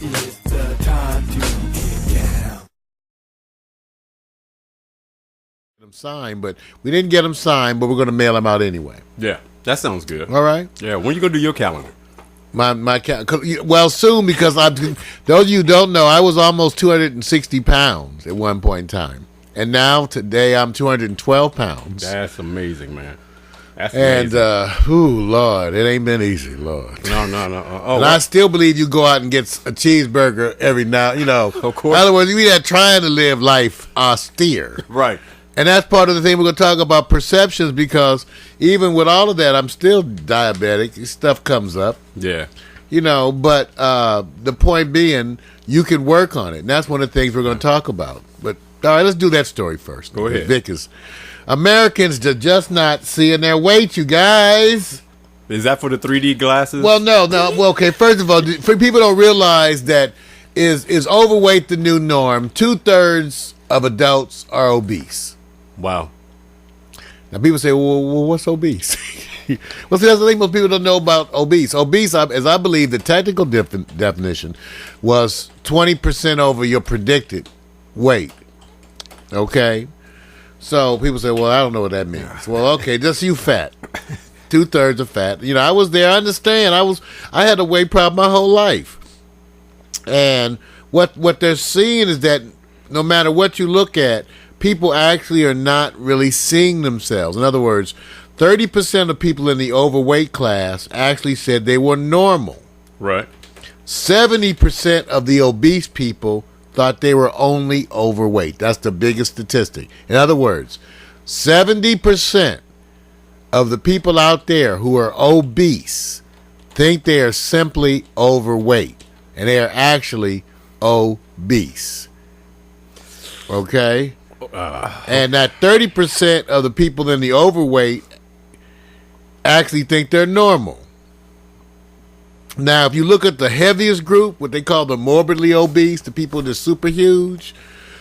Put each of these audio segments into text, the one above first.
It's the time to get down. Them signed, but we didn't get them signed, but we're going to mail them out anyway. Yeah, that sounds good. All right. Yeah, when you gonna do your calendar? Well, soon, because those of you who don't know, I was almost 260 pounds at one point in time, and now today I'm 212 pounds. That's amazing, man. That's And amazing. Lord, it ain't been easy, Lord. No. And I still believe you go out and get a cheeseburger every now, Of course. In other words, we are trying to live life austere. Right. And that's part of the thing we're going to talk about, perceptions, because even with all of that, I'm still diabetic. Stuff comes up, Yeah. but the point being, you can work on it. And that's one of the things we're going to talk about. But, all right, let's do that story first. Go ahead. Vic is, Americans are just not seeing their weight, you guys. Is that for the 3D glasses? Well, no. Well, okay, first of all, for people don't realize that is overweight the new norm. 2/3 of adults are obese. Wow. Now, people say, well, what's obese? Well, see, that's the thing most people don't know about obese. Obese, as I believe, the technical definition was 20% over your predicted weight. Okay? So people say, well, I don't know what that means. Well, okay, just you fat. 2/3 of fat. I was there. I understand. I had a weight problem my whole life. And what they're seeing is that no matter what you look at, people actually are not really seeing themselves. In other words, 30% of people in the overweight class actually said they were normal. Right. 70% of the obese people thought they were only overweight. That's the biggest statistic. In other words, 70% of the people out there who are obese think they are simply overweight, and they are actually obese. Okay? And that 30% of the people in the overweight actually think they're normal. Now, if you look at the heaviest group, what they call the morbidly obese, the people that's super huge,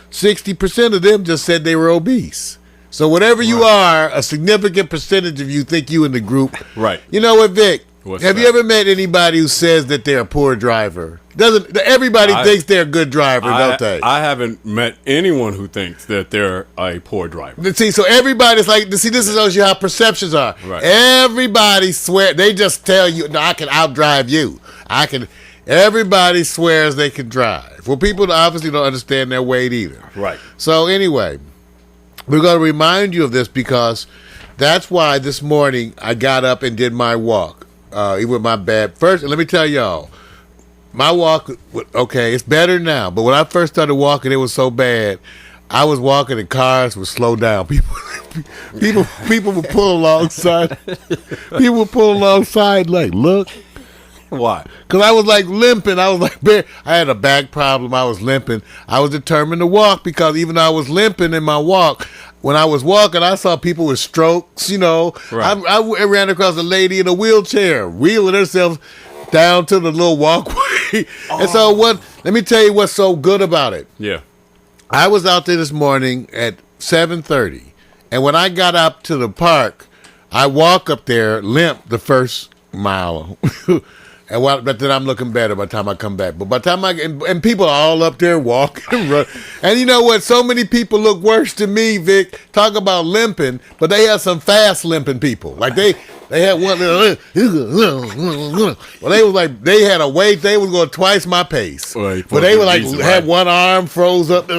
60% of them just said they were obese. So whatever you are, a significant percentage of you think you in the group. Right. You know what, Vic? What's Have that? you ever met anybody who says that they're a poor driver? Everybody thinks they're a good driver, don't they? I haven't met anyone who thinks that they're a poor driver. See, so everybody's like, this shows you how perceptions are. Right. Everybody swear, they just tell you, no, I can outdrive you. Everybody swears they can drive. Well, people obviously don't understand their weight either. Right. So anyway, we're going to remind you of this because that's why this morning I got up and did my walk. Even with my bad. First, let me tell y'all, my walk, okay, it's better now. But when I first started walking, it was so bad. I was walking and cars would slow down. People would pull alongside. People would pull alongside like, look. Why? Because I was like limping. I was like, I had a back problem. I was limping. I was determined to walk because even though I was limping in my walk, when I was walking, I saw people with strokes, Right. I ran across a lady in a wheelchair, wheeling herself down to the little walkway. And so let me tell you what's so good about it. Yeah. I was out there this morning at 7:30, and when I got up to the park, I walk up there limp the first mile. But then I'm looking better by the time I come back. But by the time and people are all up there walking and running. And you know what? So many people look worse than me, Vic. Talk about limping, but they have some fast limping people. Like they had one. Well, they was like they had a weight. They was going twice my pace. Right, but they were like reason, had right. one arm froze up.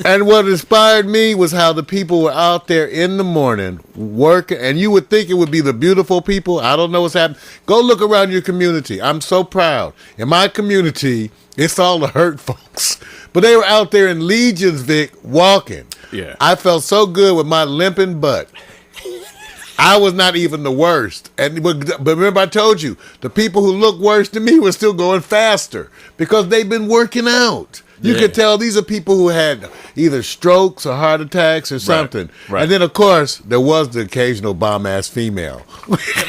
And what inspired me was how the people were out there in the morning working, and you would think it would be the beautiful people. I don't know what's happening. Go look around your community. I'm so proud. In my community, it's all the hurt folks. But they were out there in legions, Vic, walking. Yeah. I felt so good with my limping butt. I was not even the worst. But remember I told you, the people who look worse than me were still going faster because they've been working out. You Yeah. could tell these are people who had either strokes or heart attacks or something. Right. And then, of course, there was the occasional bomb-ass female.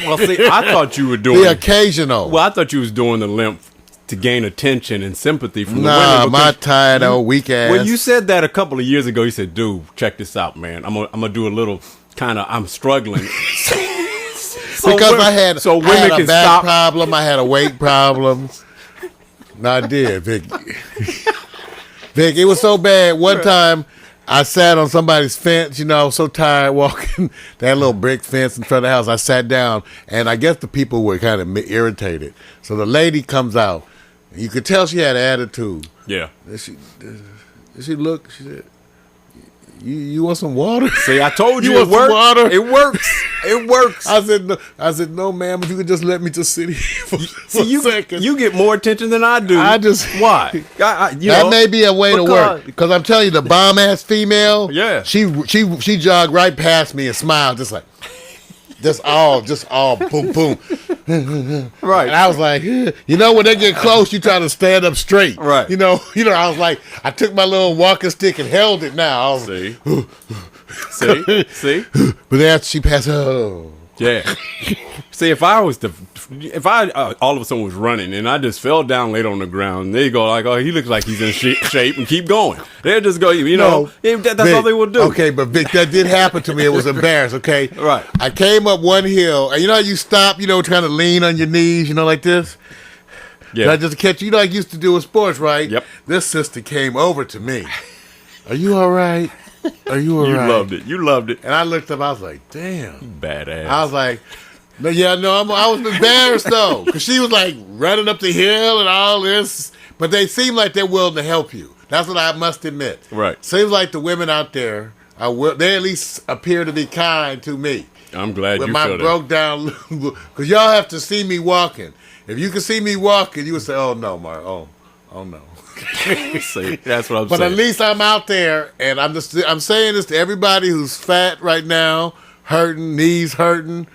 Well, see, I thought you were doing The occasional. Well, I thought you was doing the limp to gain attention and sympathy from the Nah, women. my tired old weak ass. When you said that a couple of years ago, you said, "Dude, check this out, man. I'm gonna do a little kind of. I'm struggling." Because I had women a can back stop. problem, I had a weight problem. No, I did, Vic. Vic, it was so bad. One time, I sat on somebody's fence. You know, I was so tired walking that little brick fence in front of the house. I sat down, and I guess the people were kind of irritated. So the lady comes out. You could tell she had an attitude. Yeah. And she looked. She said, "You want some water?" See, I told you, You want it some works. water? It works. It works. I said, no, ma'am. If you could just let me just sit here for a second. You get more attention than I do. Why? That may be a way to work, because I'm telling you, the bomb ass female. Yeah. She jogged right past me and smiled, just like, just all boom boom. Right. And I was like, you know, when they get close, you try to stand up straight. Right. You know. I was like, I took my little walking stick and held it. Now I was See. But then after she passed, oh. Yeah. See, if I all of a sudden was running and I just fell down laid on the ground, they go like, oh, he looks like he's in shape, and keep going. They'll just go, that's Vic, all they will do. Okay, but Vic, that did happen to me. It was embarrassing, okay? Right. I came up one hill, and you know how you stop, trying to lean on your knees, like this? Yeah. Just to catch you, I used to do in sports, right? Yep. This sister came over to me. Are you all right? Are you all right? You loved it. And I looked up, I was like, damn. Badass. I was like, I was embarrassed though, because she was like running up the hill and all this, but they seem like they're willing to help you. That's what I must admit. Right. Seems like the women out there they at least appear to be kind to me. I'm glad With you my feel that. broke down, because y'all have to see me walking. If you could see me walking, you would say, "Oh no, Mark. Oh no." See, that's what I'm But saying. at least I'm out there, and I'm saying this to everybody who's fat right now, hurting, knees hurting.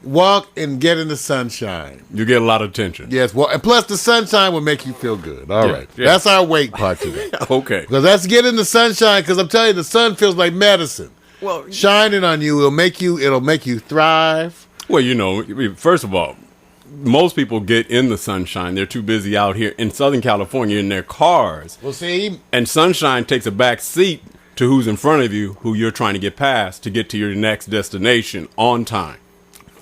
Walk and get in the sunshine. You get a lot of attention. Yes, well, and plus the sunshine will make you feel good. All right, yeah. That's our weight part today. Okay. Because that's get in the sunshine. Because I'm telling you, the sun feels like medicine. Well, shining on you, it'll make you thrive. Well, first of all, most people get in the sunshine. They're too busy out here in Southern California in their cars. Well, see, and sunshine takes a back seat to who's in front of you, who you're trying to get past to get to your next destination on time.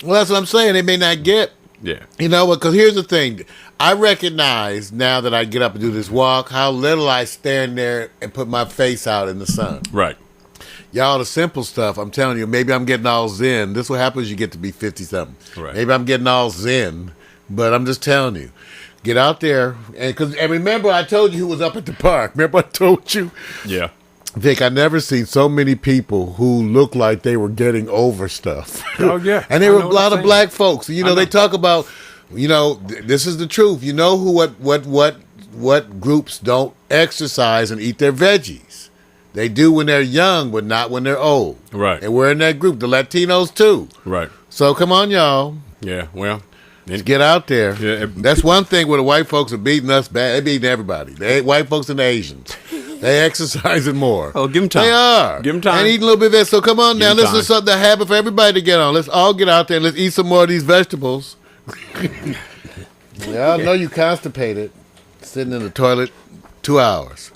Well, that's what I'm saying. They may not get. Yeah. You know what? Because here's the thing. I recognize now that I get up and do this walk how little I stand there and put my face out in the sun. Right. Y'all, the simple stuff, I'm telling you, maybe I'm getting all zen. This is what happens you get to be 50-something. Right. Maybe I'm getting all zen, but I'm just telling you. Get out there. And remember, I told you who was up at the park. Remember I told you? Yeah. Vic, I never seen so many people who looked like they were getting over stuff. Oh, yeah. And there were a lot of black folks. They talk about, this is the truth. You know what groups don't exercise and eat their veggies. They do when they're young, but not when they're old. Right. And we're in that group, the Latinos too. Right. So come on, y'all. Yeah, well. Let's get out there. Yeah. That's one thing where the white folks are beating us bad. They beating everybody. White folks and the Asians. They exercising more. Oh, give them time. They are. Give them time. And eating a little bit of that. So come on now. Give 'em This is something that happen for everybody to get on. Let's all get out there and let's eat some more of these vegetables. Yeah, I know you constipated. Sitting in the toilet 2 hours.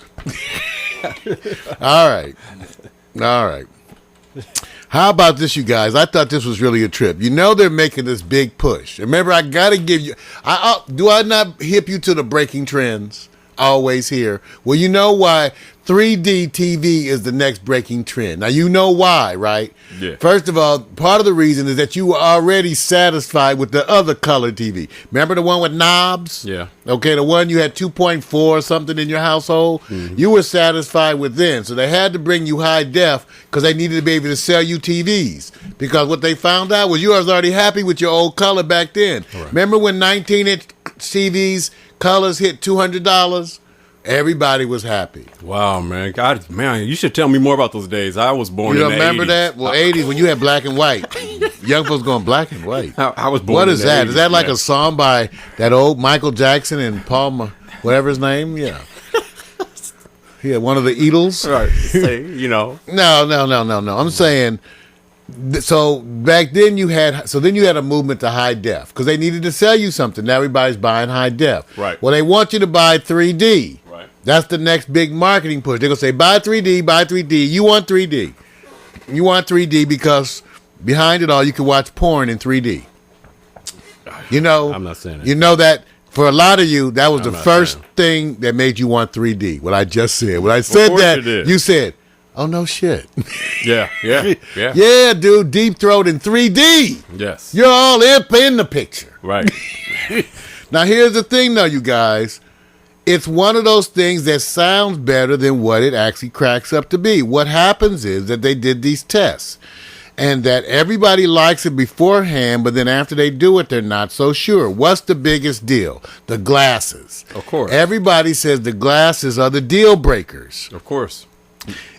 All right. How about this, you guys? I thought this was really a trip. They're making this big push. Remember, I got to give you... do I not hip you to the breaking trends? Always here. Well, you know why 3D TV is the next breaking trend. Now, you know why, right? Yeah. First of all, part of the reason is that you were already satisfied with the other color TV. Remember the one with knobs? Yeah. Okay, the one you had 2.4 or something in your household? Mm-hmm. You were satisfied with then. So they had to bring you high def because they needed to be able to sell you TVs. Because what they found out was you was already happy with your old color back then. Right. Remember when 19-inch TVs colors hit $200? Everybody was happy. Wow, man. God, man, you should tell me more about those days. I was born in the 80s. You remember that? Well, 80s when you had black and white. Young folks going black and white. I was born What in is the that? 80s, Is that like man. a song by that old Michael Jackson and Paul, whatever his name? Yeah. Yeah, one of the Eagles. Right. Say, No. I'm saying... So back then you had a movement to high def because they needed to sell you something. Now everybody's buying high def. Right. Well, they want you to buy 3D. Right. That's the next big marketing push. They're gonna say buy 3D, buy 3D. You want 3D. You want 3D because behind it all you can watch porn in 3D. I'm not saying it. You know that For a lot of you, that was the not first saying. thing that made you want 3D. What I just said. When I said course that, it did. you said, "Oh no, shit." Yeah. Yeah, dude, Deep Throat in 3D. Yes. You're all up in the picture. Right. Now, here's the thing, though, you guys. It's one of those things that sounds better than what it actually cracks up to be. What happens is that they did these tests and that everybody likes it beforehand, but then after they do it, they're not so sure. What's the biggest deal? The glasses. Of course. Everybody says the glasses are the deal breakers. Of course.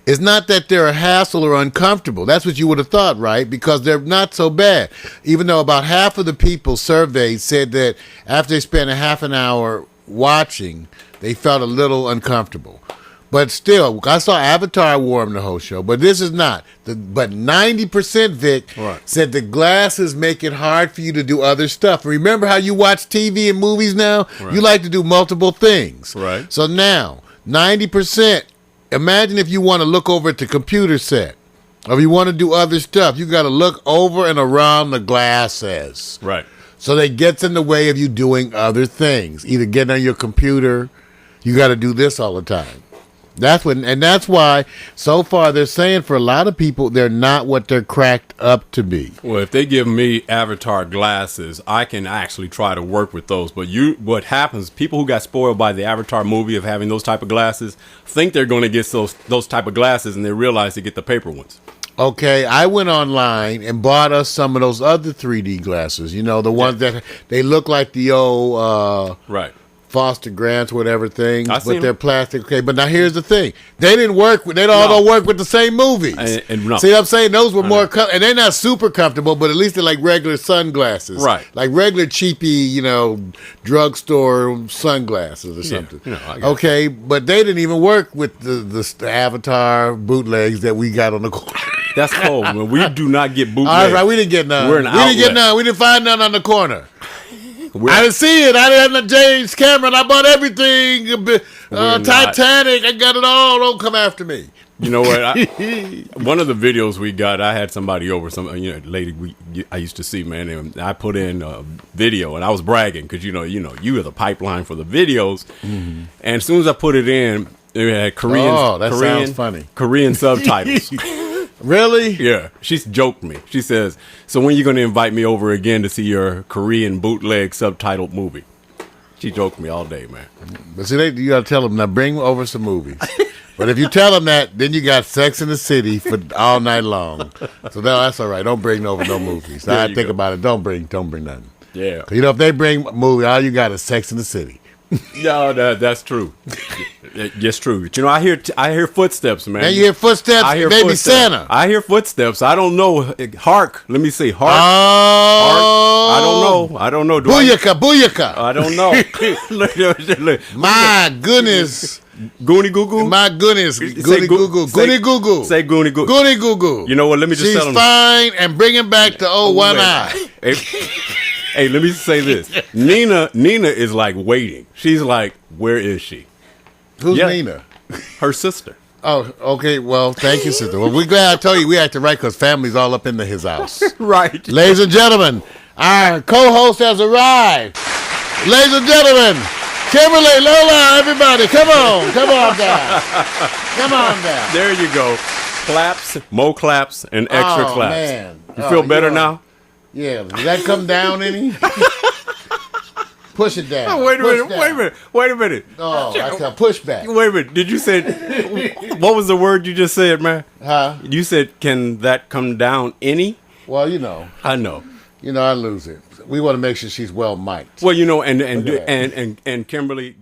It's not that they're a hassle or uncomfortable. That's what you would have thought, right? Because they're not so bad. Even though about half of the people surveyed said that after they spent a half an hour watching, they felt a little uncomfortable. But still, I saw Avatar wore them the whole show, but this is not. But 90%, Vic, Right. said the glasses make it hard for you to do other stuff. Remember how you watch TV and movies now? Right. You like to do multiple things. Right. So now, 90%, imagine if you want to look over at the computer set, or if you want to do other stuff, you got to look over and around the glasses. Right. So that gets in the way of you doing other things. Either getting on your computer, you got to do this all the time. That's why so far they're saying for a lot of people they're not what they're cracked up to be. Well, if they give me Avatar glasses, I can actually try to work with those. But what happens? People who got spoiled by the Avatar movie of having those type of glasses think they're going to get those type of glasses, and they realize they get the paper ones. Okay, I went online and bought us some of those other 3D glasses. You know, the ones that they look like the old Right. Foster Grants, whatever thing, I but seen they're 'em. plastic. Okay, but now here's the thing: they didn't work. They all don't work with the same movies. And no. See what I'm saying? Those were more, and they're not super comfortable, but at least they're like regular sunglasses, Right. Like regular cheapy, drugstore sunglasses or something. I got Okay, but they didn't even work with the Avatar bootlegs that we got on the corner. That's cold, man. We do not get bootlegs. All right, we didn't get none. We're an we didn't get outlet. none. We didn't find none on the corner. We're- I didn't see it. I didn't have the James Cameron. I bought everything. not. Titanic. I got it all. Don't come after me. You know what? One of the videos we got, I had somebody over, lady I used to see, man, and I put in a video, and I was bragging because you are the pipeline for the videos, and as soon as I put it in, it had Korean. Oh, that Korean, sounds funny. Korean subtitles. Really? Yeah, she joked me. She says, "So when you going to invite me over again to see your Korean bootleg subtitled movie?" She joked me all day, man. But see, you got to tell them, now bring over some movies. But if you tell them that, then you got Sex in the City for all night long. So that's all right. Don't bring over no movies. There I you think go. about it. Don't bring nothing. Yeah. 'Cause, if they bring a movie, all you got is Sex in the City. No, that's true. Yes, true. But, I hear footsteps, man. And you hear footsteps, I hear baby footsteps. Santa. I hear footsteps. I don't know. Hark. Let me see. Hark. Oh. Hark. I don't know. Do Booyaka. I don't know. Look. My goodness. Goonie goo goo. My goodness. Say Goody goo goo. say- Goody goo goo. Say goonie goo. Goody goo goo. You know what? Let me just She's tell them. fine and bringing back the old one Wait. eye. Hey, let me say this. Nina is like waiting. She's like, where is she? Who's Yeah. Nina? Her sister. Oh, okay. Well, thank you, sister. Well, we're glad I told you we acted right because family's all up into his house. Right. Ladies and gentlemen, our co-host has arrived. Ladies and gentlemen, Kimberly, Lola, everybody, come on down. Come on down. There you go. Claps, more claps, and extra Oh, claps. man. You feel better you're- now? Yeah, does that come down any? Push it down. Oh, wait a Push minute. down. Wait a minute. Oh, I tell push back. Wait a minute. Did you say, what was the word you just said, man? Huh? You said, can that come down any? Well, I know. I lose it. We want to make sure she's well mic'd. Well, and Look at that. and Kimberly.